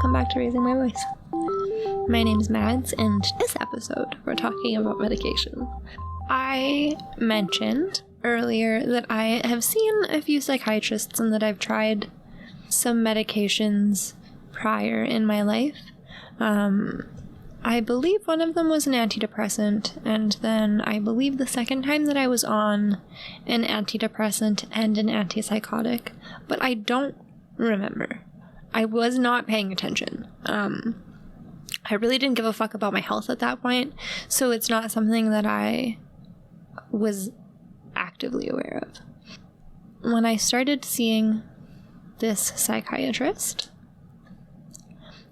welcome back to Raising My Voice. My name is Mads, and this episode we're talking about medication. I mentioned earlier that I have seen a few psychiatrists and that I've tried some medications prior in my life. I believe one of them was an antidepressant, and then I believe the second time that I was on an antidepressant and an antipsychotic, but I don't remember. I was not paying attention. I really didn't give a fuck about my health at that point, so it's not something that I was actively aware of. When I started seeing this psychiatrist,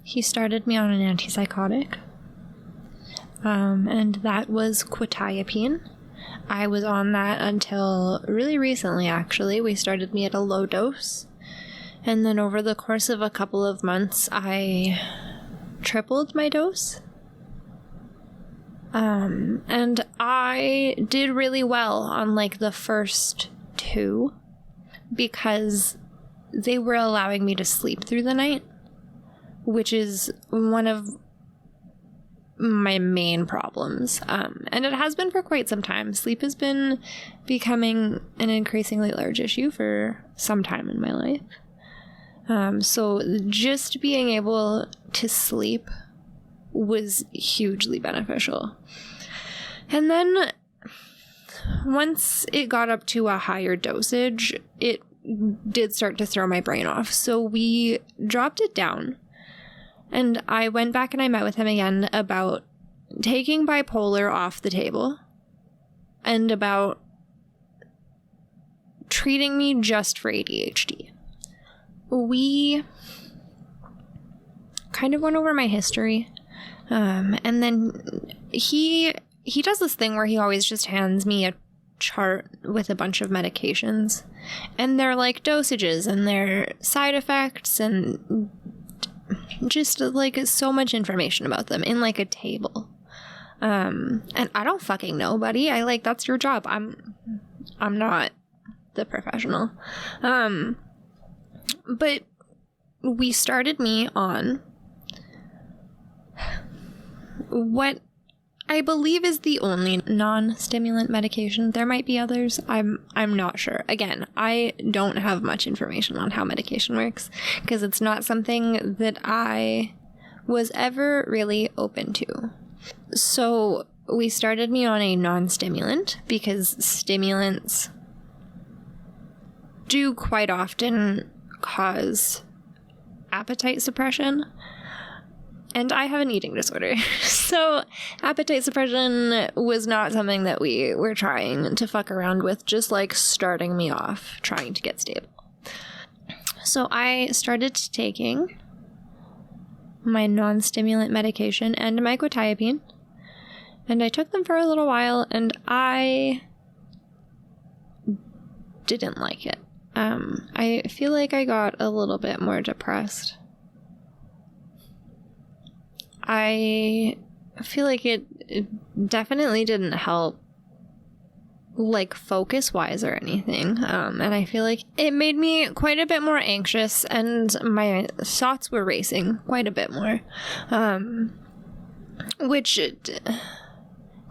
he started me on an antipsychotic, and that was quetiapine. I was on that until really recently, actually. We started me at a low dose, and then over the course of a couple of months, I tripled my dose. And I did really well on like the first two because they were allowing me to sleep through the night, which is one of my main problems. And it has been for quite some time. Sleep has been becoming an increasingly large issue for some time in my life. So just being able to sleep was hugely beneficial. And then once it got up to a higher dosage, it did start to throw my brain off. So we dropped it down, and I went back and I met with him again about taking bipolar off the table and about treating me just for ADHD. We kind of went over my history, and then he does this thing where he always just hands me a chart with a bunch of medications, and they're like dosages and their side effects and just like so much information about them in like a table. And I don't fucking know, buddy. That's your job. I'm not the professional. But we started me on what I believe is the only non-stimulant medication. There might be others. I'm not sure. Again, I don't have much information on how medication works because it's not something that I was ever really open to. So we started me on a non-stimulant because stimulants do quite often cause appetite suppression, and I have an eating disorder, so appetite suppression was not something that we were trying to fuck around with, just like starting me off trying to get stable. So I started taking my non-stimulant medication and my quetiapine, and I took them for a little while, and I didn't like it. I feel like I got a little bit more depressed. I feel like it definitely didn't help, like, focus-wise or anything. And I feel like it made me quite a bit more anxious, and my thoughts were racing quite a bit more. Which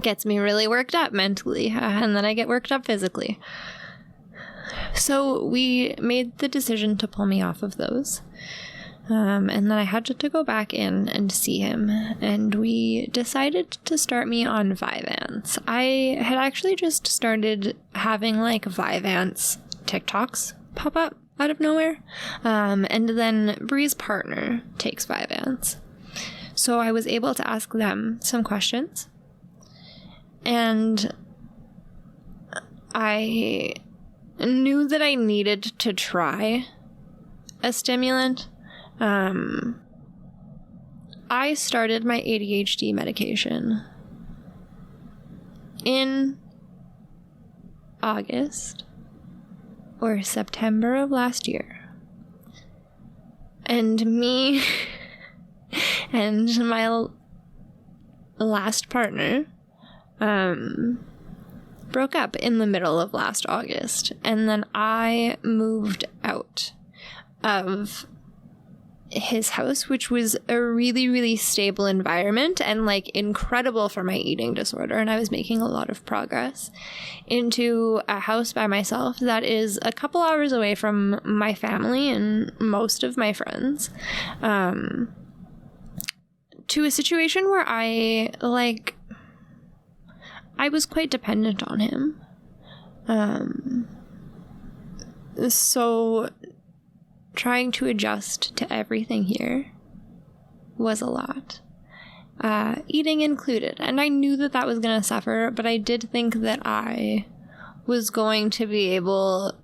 gets me really worked up mentally, and then I get worked up physically. So we made the decision to pull me off of those. And then I had to go back in and see him, and we decided to start me on Vyvanse. I had actually just started having like Vyvanse TikToks pop up out of nowhere. And then Bree's partner takes Vyvanse. So I was able to ask them some questions, and I knew that I needed to try a stimulant. I started my ADHD medication in August or September of last year. And me and my last partner broke up in the middle of last August. And then I moved out of his house, which was a really, really stable environment and like incredible for my eating disorder, and I was making a lot of progress, into a house by myself that is a couple hours away from my family and most of my friends, to a situation where I was quite dependent on him. So trying to adjust to everything here was a lot, eating included. And I knew that that was going to suffer, but I did think that I was going to be able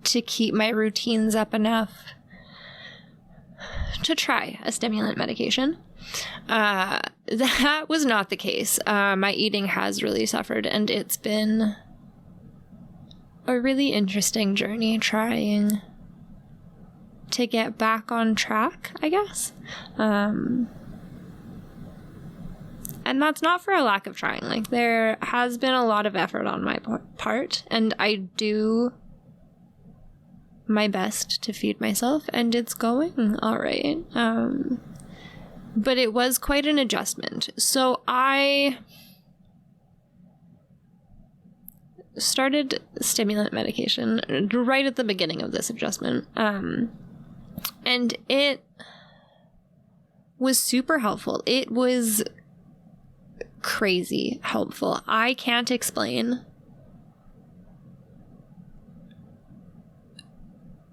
to keep my routines up enough to try a stimulant medication. That was not the case. My eating has really suffered, and it's been a really interesting journey trying to get back on track, I guess. And that's not for a lack of trying. Like, there has been a lot of effort on my part, and I do my best to feed myself, and it's going all right. But it was quite an adjustment. So I started stimulant medication right at the beginning of this adjustment. And it was super helpful. It was crazy helpful. I can't explain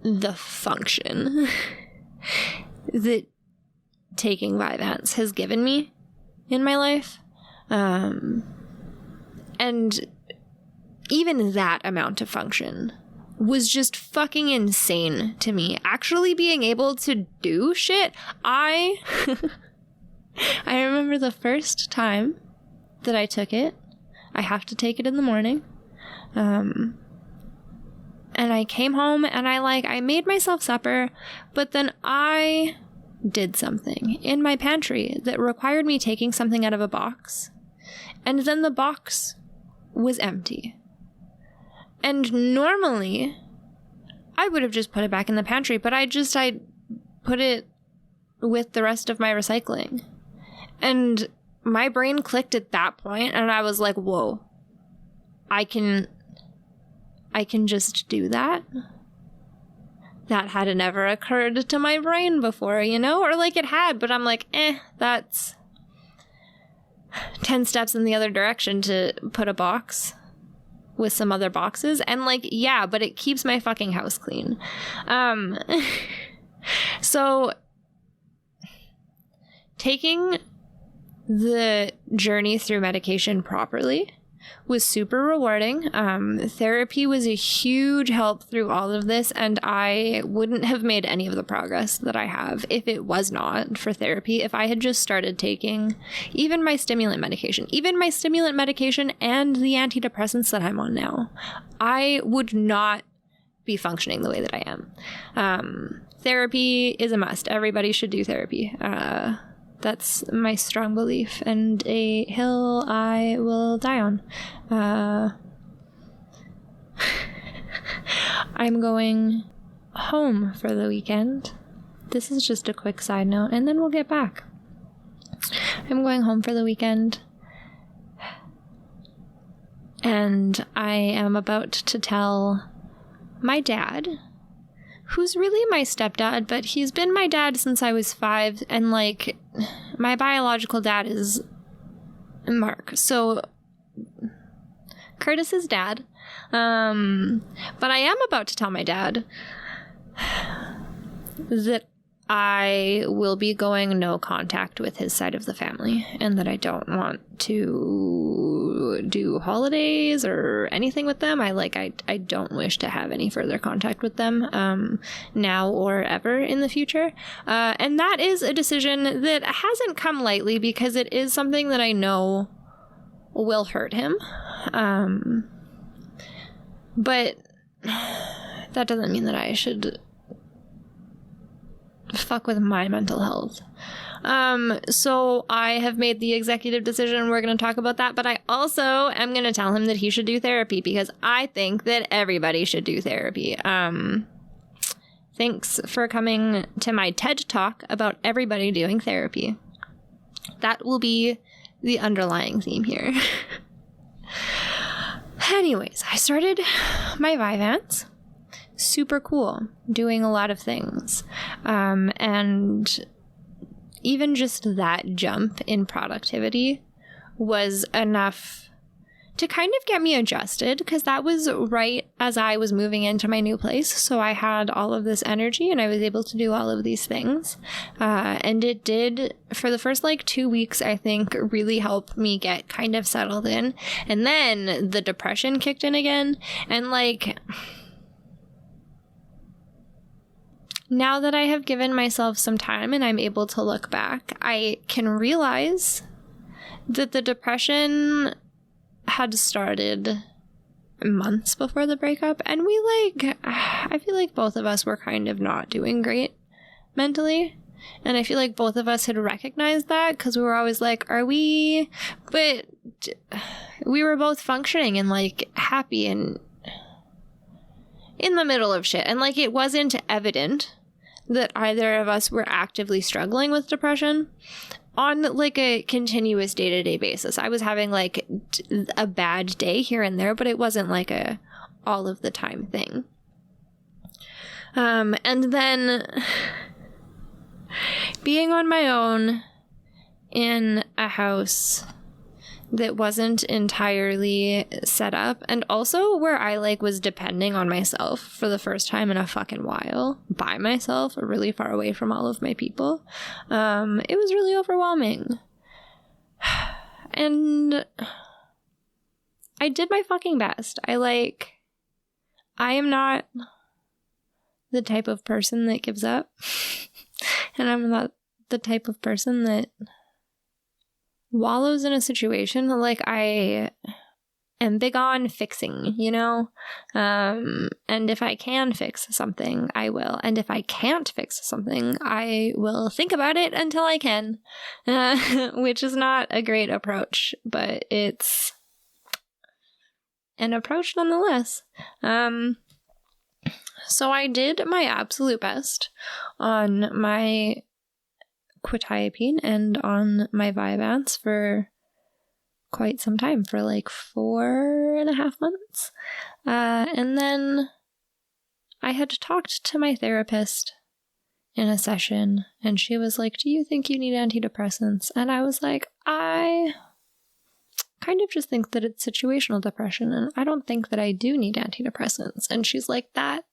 the function that taking Vyvanse has given me in my life. And even that amount of function was just fucking insane to me. Actually being able to do shit. I remember the first time that I took it. I have to take it in the morning. And I came home and I made myself supper, but then I did something in my pantry that required me taking something out of a box. And then the box was empty. And normally, I would have just put it back in the pantry, but I put it with the rest of my recycling. And my brain clicked at that point, and I was like, whoa, I can just do that? That had never occurred to my brain before, you know? Or like it had, but I'm like, that's 10 steps in the other direction to put a box with some other boxes. And like, yeah, but it keeps my fucking house clean. So taking the journey through medication properly was super rewarding. Therapy was a huge help through all of this, and I wouldn't have made any of the progress that I have if it was not for therapy. If I had just started taking even my stimulant medication and the antidepressants that I'm on now, I would not be functioning the way that I am. Therapy is a must. Everybody should do therapy. That's my strong belief, and a hill I will die on. I'm going home for the weekend. This is just a quick side note, and then we'll get back. I'm going home for the weekend, and I am about to tell my dad, who's really my stepdad, but he's been my dad since I was 5, and like, my biological dad is Mark. So Curtis's dad. But I am about to tell my dad that I will be going no contact with his side of the family, and that I don't want to do holidays or anything with them. I don't wish to have any further contact with them now or ever in the future. And that is a decision that hasn't come lightly, because it is something that I know will hurt him. But that doesn't mean that I should fuck with my mental health. So I have made the executive decision. We're going to talk about that, but I also am going to tell him that he should do therapy, because I think that everybody should do therapy. Thanks for coming to my TED Talk about everybody doing therapy. That will be the underlying theme here. Anyways, I started my Vyvanse. Super cool. Doing a lot of things. And even just that jump in productivity was enough to kind of get me adjusted, because that was right as I was moving into my new place. So I had all of this energy and I was able to do all of these things. And it did, for the first 2 weeks, I think, really help me get kind of settled in. And then the depression kicked in again. And now that I have given myself some time and I'm able to look back, I can realize that the depression had started months before the breakup, and I feel like both of us were kind of not doing great mentally, and I feel like both of us had recognized that, because we were always like, are we? But we were both functioning and happy and in the middle of shit, and it wasn't evident that either of us were actively struggling with depression on a continuous day-to-day basis. I was having a bad day here and there, but it wasn't a all of the time thing. And then being on my own in a house that wasn't entirely set up, and also where I was depending on myself for the first time in a fucking while, by myself, really far away from all of my people, it was really overwhelming. And I did my fucking best. I am not the type of person that gives up, and I'm not the type of person that wallows in a situation. I am big on fixing, and if I can fix something, I will, and if I can't fix something, I will think about it until I can, which is not a great approach, but it's an approach nonetheless. So I did my absolute best on my quetiapine and on my Vyvanse for quite some time, for 4.5 months. And then I had talked to my therapist in a session, and she was like, do you think you need antidepressants? And I was like, I kind of just think that it's situational depression, and I don't think that I do need antidepressants. And she's like, that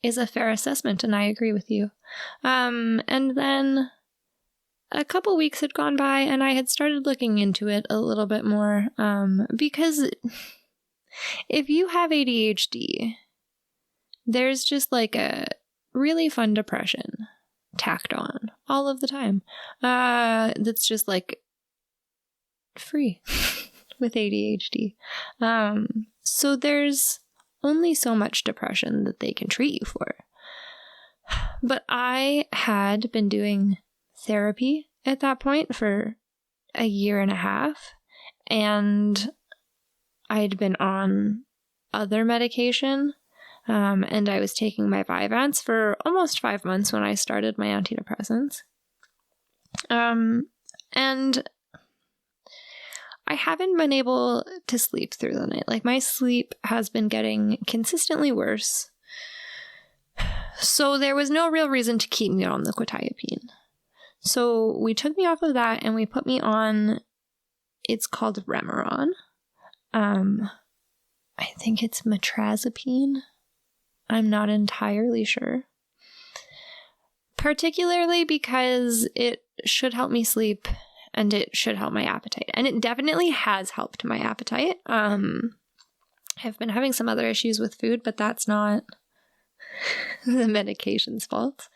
is a fair assessment, and I agree with you. And then a couple weeks had gone by, and I had started looking into it a little bit more, because if you have ADHD, there's just a really fun depression tacked on all of the time, that's just free with ADHD. So there's only so much depression that they can treat you for. But I had been doing therapy at that point for 1.5 years, and I'd been on other medication, and I was taking my Vyvanse for almost 5 months when I started my antidepressants. And I haven't been able to sleep through the night. My sleep has been getting consistently worse. So there was no real reason to keep me on the quetiapine. So we took me off of that and we put me on, it's called Remeron. I think it's metrazapine. I'm not entirely sure. Particularly because it should help me sleep and it should help my appetite. And it definitely has helped my appetite. I've been having some other issues with food, but that's not the medication's fault.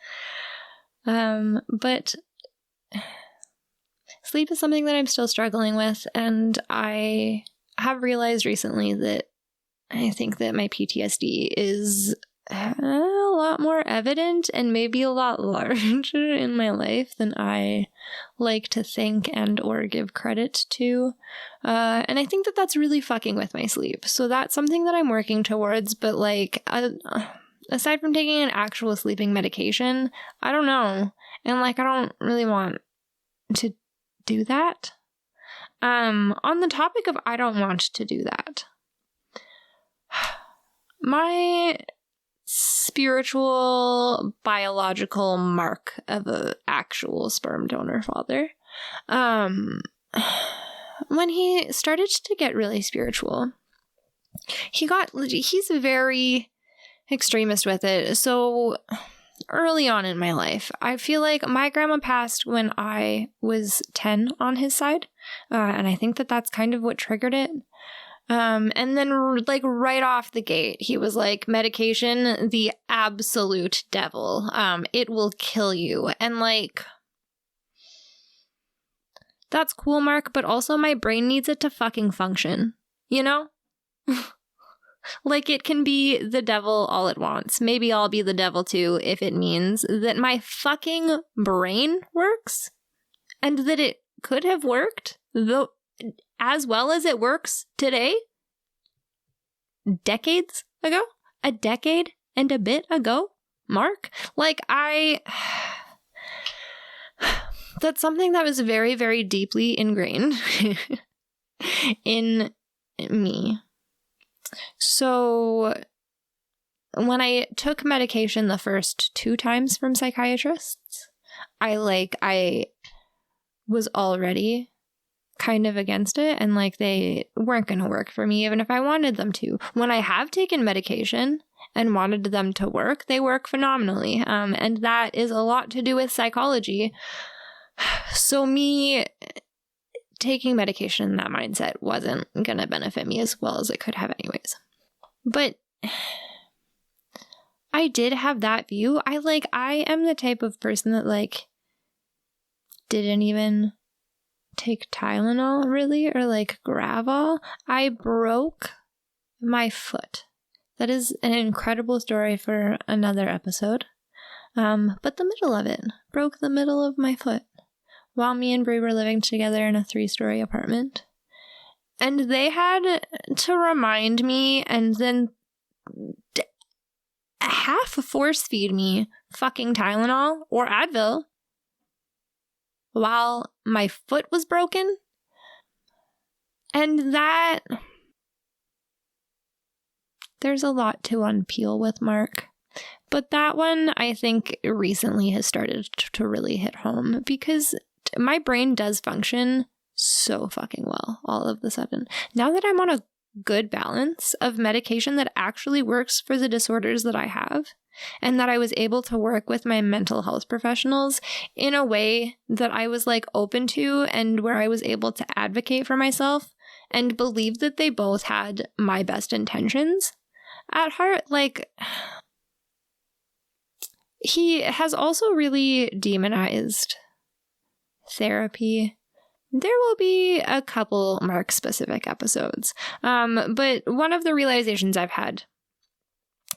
But sleep is something that I'm still struggling with, and I have realized recently that I think that my PTSD is a lot more evident and maybe a lot larger in my life than I like to think and or give credit to. And I think that that's really fucking with my sleep. So that's something that I'm working towards, but aside from taking an actual sleeping medication, I don't know. And like, I don't really want to do that. On the topic of I don't want to do that, my spiritual, biological mark of an actual sperm donor father, when he started to get really spiritual, he's very extremist with it. So early on in my life, I feel like my grandma passed when I was 10 on his side. And I think that that's kind of what triggered it. And then like right off the gate, he was like, medication, the absolute devil. It will kill you. And like, that's cool, Mark, but also my brain needs it to fucking function, you know? Like, it can be the devil all it wants. Maybe I'll be the devil too if it means that my fucking brain works and that it could have worked though as well as it works today. Decades ago? A decade and a bit ago, Mark? Like, that's something that was very, very deeply ingrained in me. So when I took medication the first 2 times from psychiatrists, I was already kind of against it, and like they weren't going to work for me even if I wanted them to. When I have taken medication and wanted them to work, they work phenomenally. And that is a lot to do with psychology. So me taking medication in that mindset wasn't going to benefit me as well as it could have anyways. But I did have that view. I am the type of person that like didn't even take Tylenol really, or like Gravol. I broke my foot. That is an incredible story for another episode. But the middle of it, broke the middle of my foot while me and Brie were living together in a 3-story apartment. And they had to remind me and then half force feed me fucking Tylenol or Advil while my foot was broken. And that, there's a lot to unpeel with, Mark. But that one, I think, recently has started to really hit home because my brain does function so fucking well all of a sudden. Now that I'm on a good balance of medication that actually works for the disorders that I have, and that I was able to work with my mental health professionals in a way that I was like open to, and where I was able to advocate for myself and believe that they both had my best intentions at heart. Like, he has also really demonized therapy. There will be a couple Mark specific episodes. But one of the realizations I've had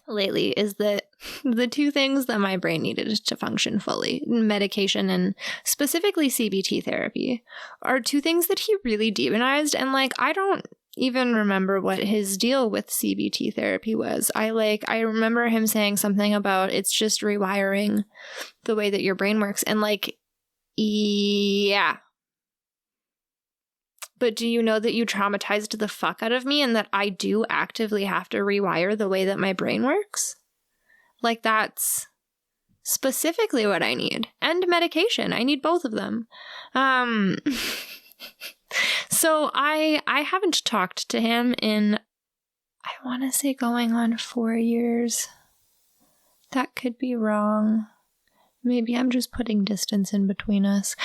lately is that the 2 things that my brain needed to function fully, medication and specifically CBT therapy, are 2 things that he really demonized. And like, I don't even remember what his deal with CBT therapy was. I remember him saying something about it's just rewiring the way that your brain works. And like, yeah. But do you know that you traumatized the fuck out of me and that I do actively have to rewire the way that my brain works? Like, that's specifically what I need. And medication. I need both of them. So I haven't talked to him in, I want to say going on 4 years. That could be wrong. Maybe I'm just putting distance in between us.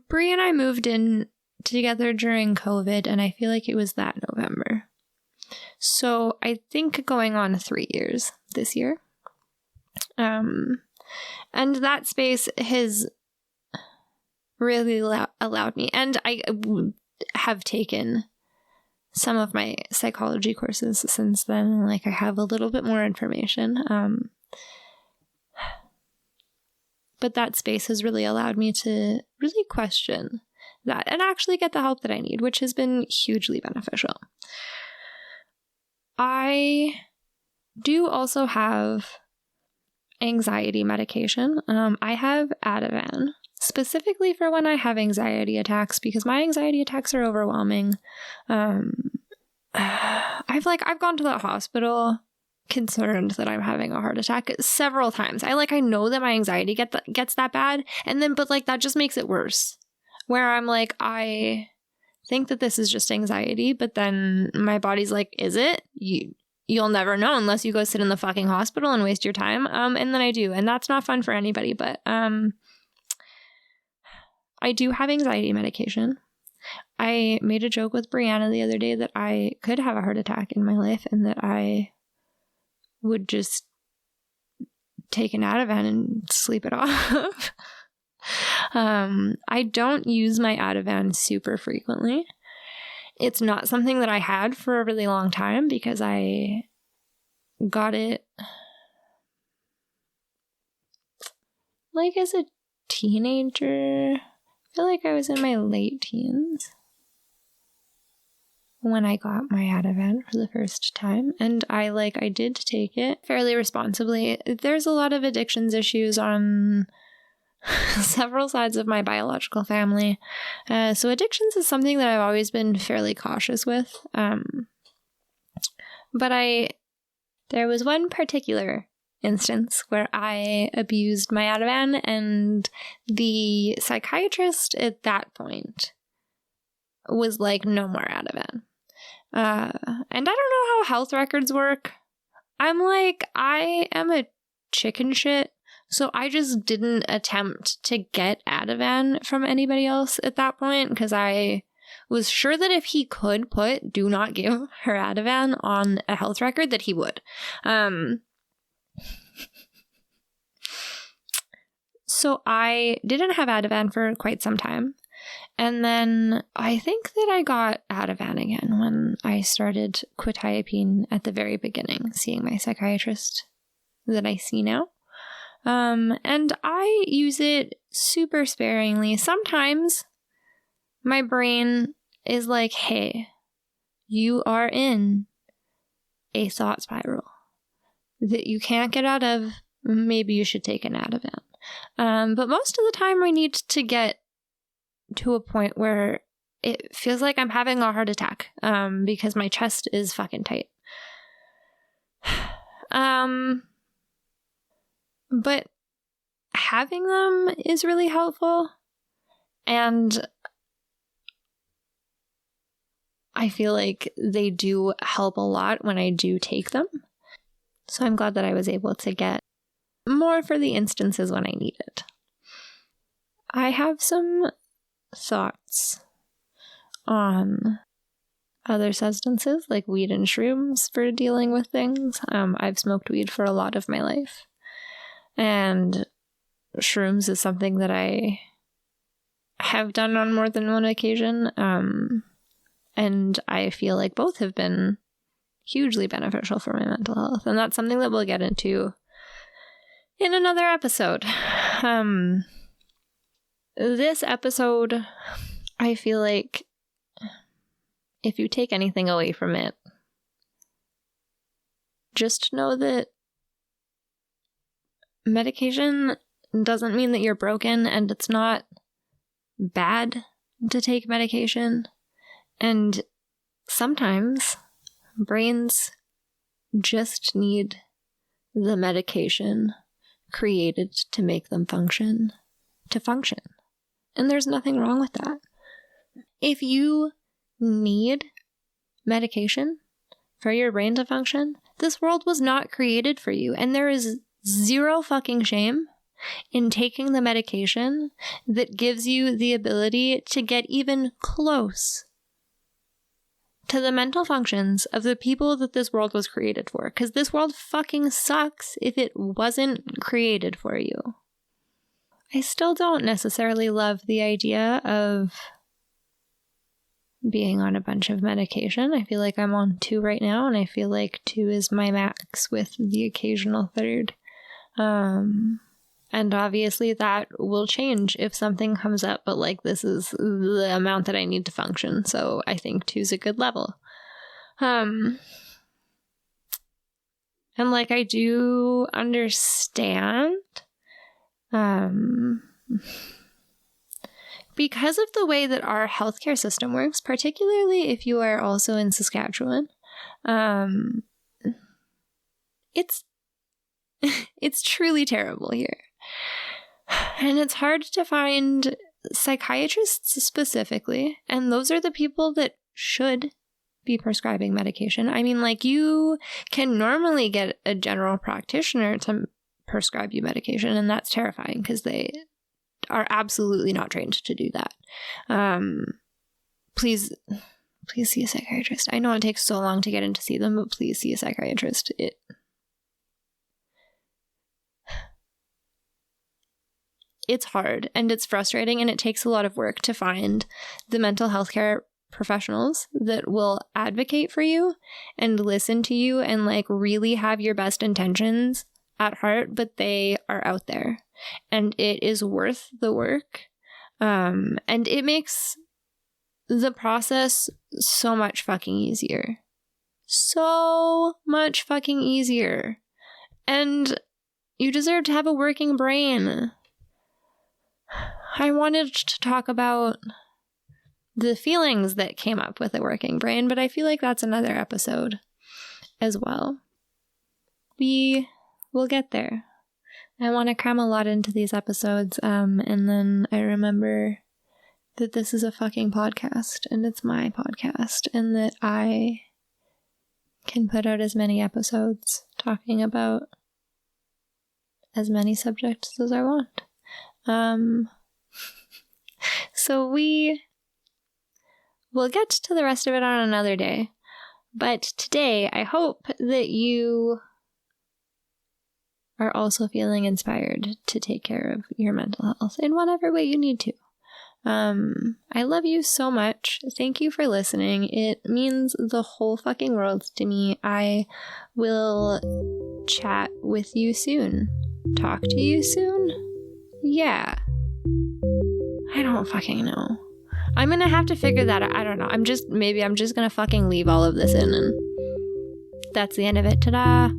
Brie and I moved in together during COVID, and I feel like it was that November. So I think going on 3 years this year. And that space has really allowed me, and I have taken some of my psychology courses since then. Like, I have a little bit more information. But that space has really allowed me to really question that and actually get the help that I need, which has been hugely beneficial. I do also have anxiety medication. I have Ativan, specifically for when I have anxiety attacks, because my anxiety attacks are overwhelming. I've gone to the hospital concerned that I'm having a heart attack several times. I know that my anxiety gets that bad, and then but like that just makes it worse. Where I'm like, I think that this is just anxiety, but then my body's like, is it? You'll never know unless you go sit in the fucking hospital and waste your time. And then I do, and that's not fun for anybody. But I do have anxiety medication. I made a joke with Brianna the other day that I could have a heart attack in my life and that I would just take an Ativan and sleep it off. I don't use my Ativan super frequently. It's not something that I had for a really long time because I got it like as a teenager. I feel like I was in my late teens when I got my Ativan for the first time. And I did take it fairly responsibly. There's a lot of addictions issues on several sides of my biological family. So addictions is something that I've always been fairly cautious with. But there was one particular instance where I abused my Ativan, and the psychiatrist at that point was like, no more Ativan. And I don't know how health records work. I'm like, I am a chicken shit. So I just didn't attempt to get Ativan from anybody else at that point because I was sure that if he could put do not give her Ativan on a health record that he would. So I didn't have Ativan for quite some time. And then I think that I got Ativan again when I started quetiapine at the very beginning, seeing my psychiatrist that I see now. And I use it super sparingly. Sometimes my brain is like, hey, you are in a thought spiral that you can't get out of. Maybe you should take an Ativan. But most of the time I need to get to a point where it feels like I'm having a heart attack, because my chest is fucking tight. But having them is really helpful, and I feel like they do help a lot when I do take them. So I'm glad that I was able to get more for the instances when I need it. I have some thoughts on other substances like weed and shrooms for dealing with things. I've smoked weed for a lot of my life. And shrooms is something that I have done on more than one occasion. And I feel like both have been hugely beneficial for my mental health. And that's something that we'll get into in another episode. This episode, I feel like if you take anything away from it, just know that medication doesn't mean that you're broken, and it's not bad to take medication. And sometimes brains just need the medication created to make them function. And there's nothing wrong with that. If you need medication for your brain to function, this world was not created for you. And there is zero fucking shame in taking the medication that gives you the ability to get even close to the mental functions of the people that this world was created for. Because this world fucking sucks if it wasn't created for you. I still don't necessarily love the idea of being on a bunch of medication. I feel like I'm on 2 right now, and I feel like 2 is my max with the occasional 3rd. And obviously that will change if something comes up, but like this is the amount that I need to function. So I think 2 is a good level. And And like, I do understand, because of the way that our healthcare system works, particularly if you are also in Saskatchewan, it's truly terrible here. And it's hard to find psychiatrists specifically, and those are the people that should be prescribing medication. I mean, like, you can normally get a general practitioner to prescribe you medication, and that's terrifying because they are absolutely not trained to do that. Please see a psychiatrist. I know it takes so long to get in to see them, but please see a psychiatrist. It's hard and it's frustrating, and it takes a lot of work to find the mental health care professionals that will advocate for you and listen to you and like really have your best intentions at heart, but they are out there and it is worth the work. And it makes the process so much fucking easier. So much fucking easier. And you deserve to have a working brain. I wanted to talk about the feelings that came up with a working brain, but I feel like that's another episode as well. We will get there. I want to cram a lot into these episodes, and then I remember that this is a fucking podcast, and it's my podcast, and that I can put out as many episodes talking about as many subjects as I want. So we will get to the rest of it on another day. But today, I hope that you are also feeling inspired to take care of your mental health in whatever way you need to. I love you so much. Thank you for listening. It means the whole fucking world to me. I will chat with you soon. Talk to you soon? Yeah. I don't fucking know. I'm gonna have to figure that out. I don't know. I'm just gonna fucking leave all of this in, and that's the end of it. Ta-da!